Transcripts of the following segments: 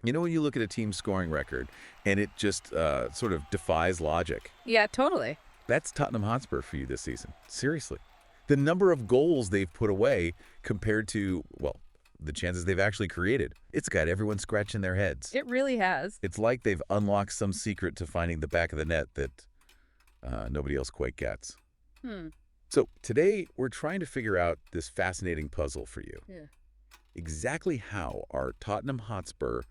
You know, when you look at a team's scoring record and it just sort of defies logic, Yeah, totally. that's Tottenham Hotspur for you this season. Seriously. The number of goals they've put away compared to, well, the chances they've actually created, it's got everyone scratching their heads. It really has. It's like they've unlocked some secret to finding the back of the net that nobody else quite gets. Hmm. So today, we're trying to figure out this fascinating puzzle for you. Yeah. Exactly how are Tottenham Hotspur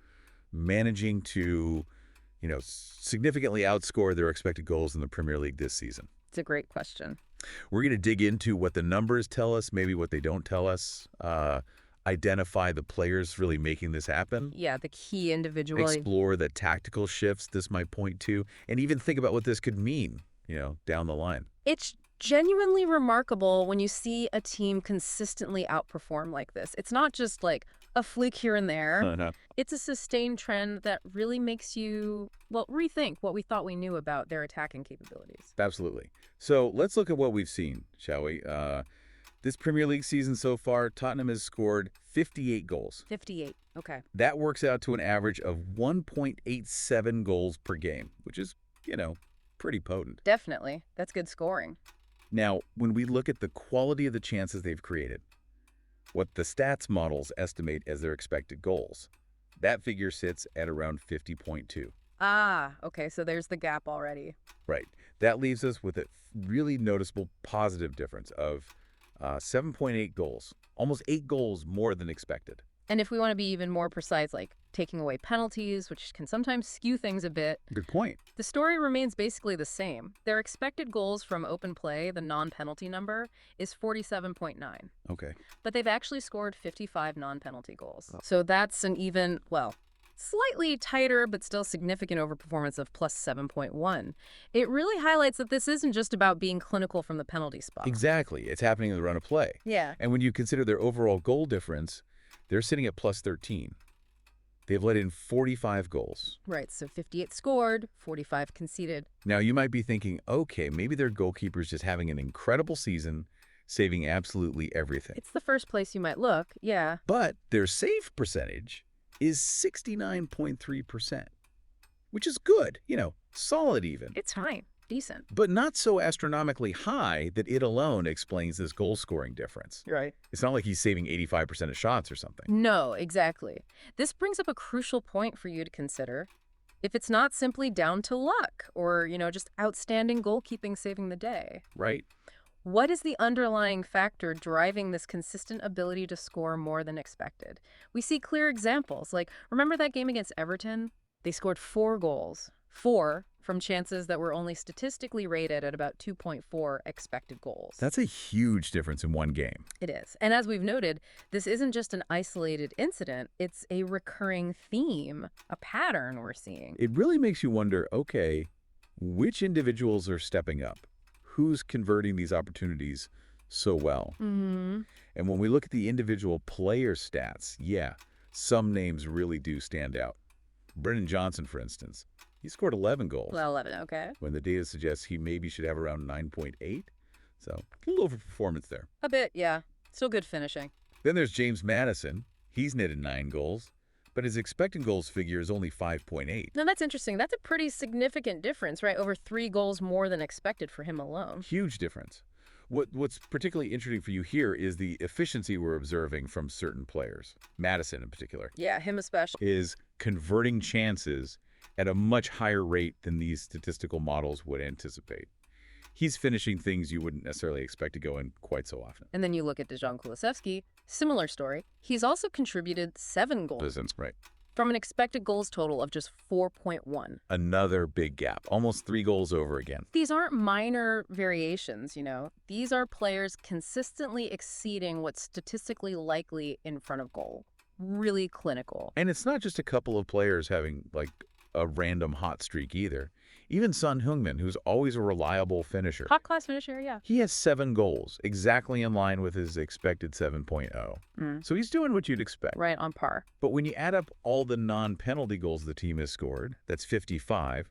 managing to, significantly outscore their expected goals in the Premier League this season? It's a great question. We're going to dig into what the numbers tell us, maybe what they don't tell us, identify the players really making this happen, Yeah, the key individual. explore the tactical shifts this might point to, and even think about what this could mean, down the line. It's genuinely remarkable when you see a team consistently outperform like this. It's not just like a fluke here and there. No. It's a sustained trend that really makes you, well, rethink what we thought we knew about their attacking capabilities. Absolutely. So let's look at what we've seen, shall we? This Premier League season so far, Tottenham has scored 58 goals. 58. Okay. That works out to an average of 1.87 goals per game, which is, pretty potent. Definitely. That's good scoring. Now, when we look at the quality of the chances they've created, what the stats models estimate as their expected goals, that figure sits at around 50.2. Ah, okay. So there's the gap already. Right. That leaves us with a really noticeable positive difference of 7.8 goals, almost 8 goals more than expected. And if we want to be even more precise, like taking away penalties, which can sometimes skew things a bit, Good point. the story remains basically the same. Their expected goals from open play, the non-penalty number, is 47.9. Okay. But they've actually scored 55 non-penalty goals. So that's an even, well, slightly tighter but still significant overperformance of plus 7.1. It really highlights that this isn't just about being clinical from the penalty spot. Exactly. It's happening in the run of play. Yeah. And when you consider their overall goal difference, they're sitting at plus 13. They've let in 45 goals. Right, so 58 scored, 45 conceded. Now, you might be thinking, okay, maybe their goalkeeper's just having an incredible season, saving absolutely everything. It's the first place you might look, yeah. But their save percentage is 69.3%, which is good, solid even. It's fine, decent. But not so astronomically high that it alone explains this goal-scoring difference. Right. It's not like he's saving 85% of shots or something. No, exactly. This brings up a crucial point for you to consider. If it's not simply down to luck or, just outstanding goalkeeping saving the day, Right. what is the underlying factor driving this consistent ability to score more than expected? We see clear examples. Like, remember that game against Everton? They scored 4 goals. 4 from chances that were only statistically rated at about 2.4 expected goals. That's a huge difference in one game. It is. And as we've noted, this isn't just an isolated incident. It's a recurring theme, a pattern we're seeing. It really makes you wonder, okay, which individuals are stepping up? Who's converting these opportunities so well? Mm-hmm. And when we look at the individual player stats, yeah, some names really do stand out. Brennan Johnson, for instance, he scored 11 goals. Well, 11, okay. When the data suggests he maybe should have around 9.8. So a little overperformance there. A bit, yeah. Still good finishing. Then there's James Madison. He's netted 9 goals, but his expected goals figure is only 5.8. Now, that's interesting. That's a pretty significant difference, right? Over 3 goals more than expected for him alone. Huge difference. What's particularly interesting for you here is the efficiency we're observing from certain players. Madison in particular Yeah, him especially. is converting chances at a much higher rate than these statistical models would anticipate. He's finishing things you wouldn't necessarily expect to go in quite so often. And then you look at Dejan Kulusevski, similar story. He's also contributed 7 goals Right. from an expected goals total of just 4.1. Another big gap, almost 3 goals over again. These aren't minor variations, These are players consistently exceeding what's statistically likely in front of goal. Really clinical. And it's not just a couple of players having, a random hot streak either. Even Son Heung-min, who's always a reliable finisher. Hot class finisher, yeah. He has 7 goals, exactly in line with his expected 7.0. So he's doing what you'd expect. Right on par. But when you add up all the non-penalty goals the team has scored, that's 55,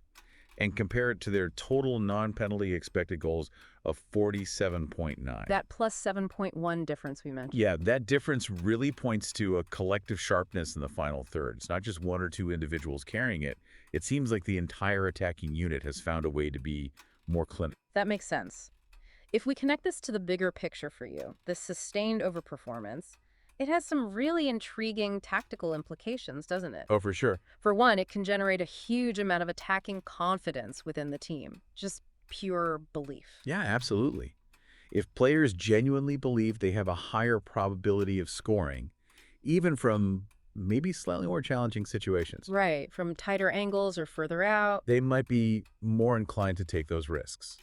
and compare it to their total non-penalty expected goals of 47.9. That plus 7.1 difference we mentioned. Yeah, that difference really points to a collective sharpness in the final third. It's not just one or two individuals carrying it. It seems like the entire attacking unit has found a way to be more clinical. That makes sense. If we connect this to the bigger picture for you, the sustained overperformance, it has some really intriguing tactical implications, doesn't it? Oh, for sure. For one, it can generate a huge amount of attacking confidence within the team, just pure belief. Yeah, absolutely. If players genuinely believe they have a higher probability of scoring, even from maybe slightly more challenging situations, Right, from tighter angles or further out. they might be more inclined to take those risks,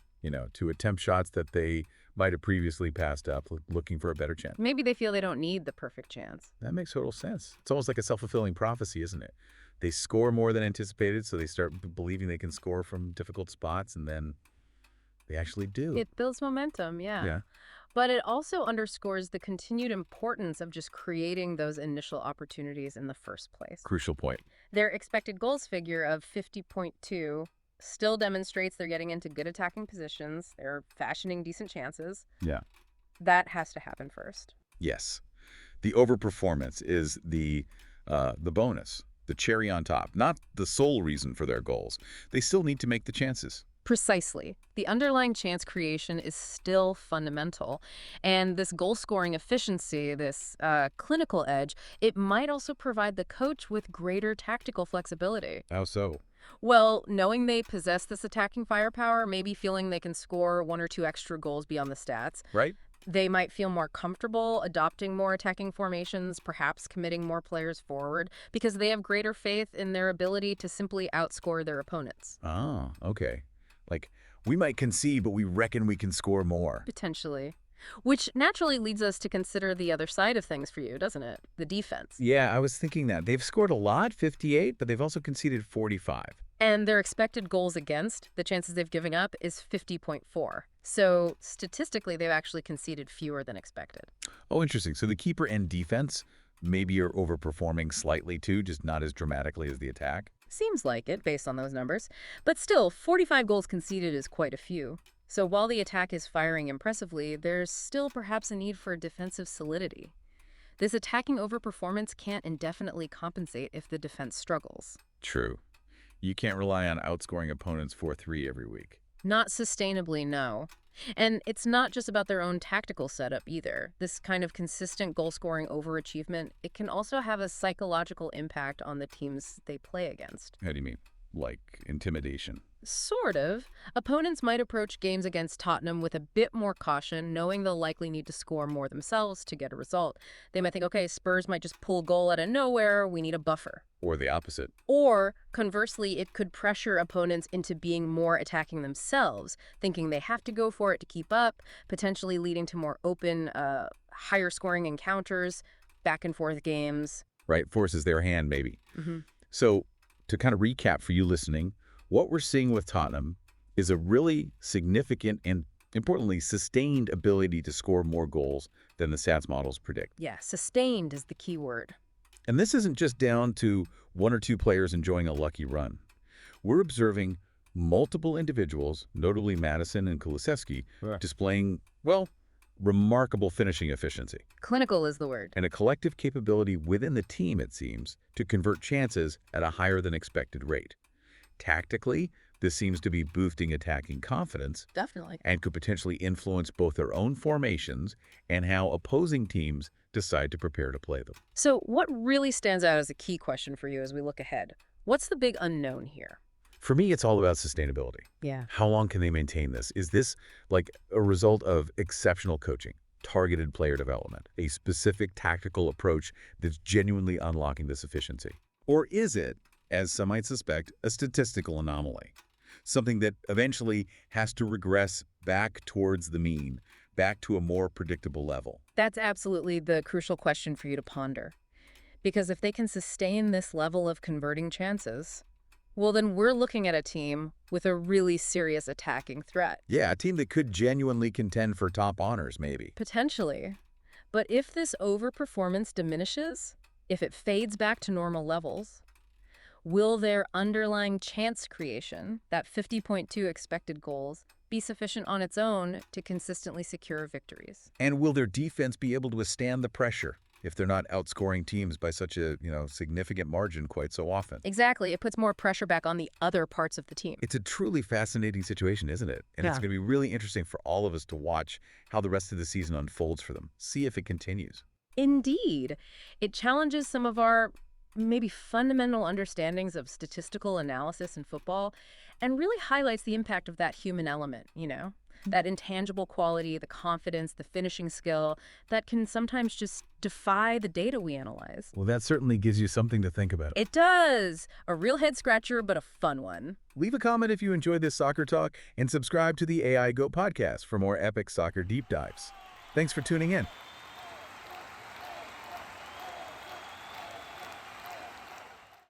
to attempt shots that they might have previously passed up, looking for a better chance. Maybe they feel they don't need the perfect chance. That makes total sense. It's almost like a self-fulfilling prophecy, isn't it? They score more than anticipated, so they start believing they can score from difficult spots, and then they actually do. It builds momentum, yeah. Yeah, But it also underscores the continued importance of just creating those initial opportunities in the first place. crucial point. Their expected goals figure of 50.2 still demonstrates they're getting into good attacking positions, they're fashioning decent chances. Yeah. That has to happen first. Yes. The overperformance is the bonus, the cherry on top, not the sole reason for their goals. They still need to make the chances. Precisely. The underlying chance creation is still fundamental. And this goal-scoring efficiency, this clinical edge, it might also provide the coach with greater tactical flexibility. How so? Well, knowing they possess this attacking firepower, maybe feeling they can score one or two extra goals beyond the stats, Right? they might feel more comfortable adopting more attacking formations, perhaps committing more players forward, because they have greater faith in their ability to simply outscore their opponents. Oh, okay. Like, we might concede, but we reckon we can score more. Potentially. Which naturally leads us to consider the other side of things for you, doesn't it? The defense. Yeah, I was thinking that. They've scored a lot, 58, but they've also conceded 45. And their expected goals against, the chances they've given up, is 50.4. So statistically, they've actually conceded fewer than expected. Oh, interesting. So the keeper and defense maybe are overperforming slightly too, just not as dramatically as the attack. Seems like it, based on those numbers. But still, 45 goals conceded is quite a few. So while the attack is firing impressively, there's still perhaps a need for defensive solidity. This attacking overperformance can't indefinitely compensate if the defense struggles. True. You can't rely on outscoring opponents 4-3 every week. Not sustainably, no. And it's not just about their own tactical setup either. This kind of consistent goal-scoring overachievement, it can also have a psychological impact on the teams they play against. How do you mean? Like intimidation? Sort of. Opponents might approach games against Tottenham with a bit more caution, knowing they'll likely need to score more themselves to get a result. They might think, okay, Spurs might just pull a goal out of nowhere, we need a buffer. Or the opposite. Or, conversely, it could pressure opponents into being more attacking themselves, thinking they have to go for it to keep up, potentially leading to more open, higher scoring encounters, back and forth games. Right? Forces their hand, maybe. Mm-hmm. So, to kind of recap for you listening, what we're seeing with Tottenham is a really significant and, importantly, sustained ability to score more goals than the stats models predict. Yeah, sustained is the key word. And this isn't just down to one or two players enjoying a lucky run. We're observing multiple individuals, notably Madison and Kulusevski, displaying, well, remarkable finishing efficiency. Clinical is the word. And a collective capability within the team, it seems, to convert chances at a higher than expected rate. Tactically, this seems to be boosting attacking confidence Definitely. and could potentially influence both their own formations and how opposing teams decide to prepare to play them. So what really stands out as a key question for you as we look ahead? What's the big unknown here? For me, it's all about sustainability. Yeah. How long can they maintain this? Is this like a result of exceptional coaching, targeted player development, a specific tactical approach that's genuinely unlocking this efficiency? Or is it, as some might suspect, a statistical anomaly? Something that eventually has to regress back towards the mean, back to a more predictable level. That's absolutely the crucial question for you to ponder. Because if they can sustain this level of converting chances, well, then we're looking at a team with a really serious attacking threat. Yeah, a team that could genuinely contend for top honors, maybe. Potentially. But if this overperformance diminishes, if it fades back to normal levels, Will their underlying chance creation, that 50.2 expected goals, be sufficient on its own to consistently secure victories? And will their defense be able to withstand the pressure if they're not outscoring teams by such a, significant margin quite so often? Exactly. It puts more pressure back on the other parts of the team. It's a truly fascinating situation, isn't it? And it's Yeah. going to be really interesting for all of us to watch how the rest of the season unfolds for them. See if it continues. Indeed. It challenges some of our maybe fundamental understandings of statistical analysis in football and really highlights the impact of that human element, that intangible quality, the confidence, the finishing skill that can sometimes just defy the data we analyze. Well, that certainly gives you something to think about. It does. A real head scratcher, but a fun one. Leave a comment if you enjoyed this soccer talk and subscribe to the AI Go podcast for more epic soccer deep dives. Thanks for tuning in.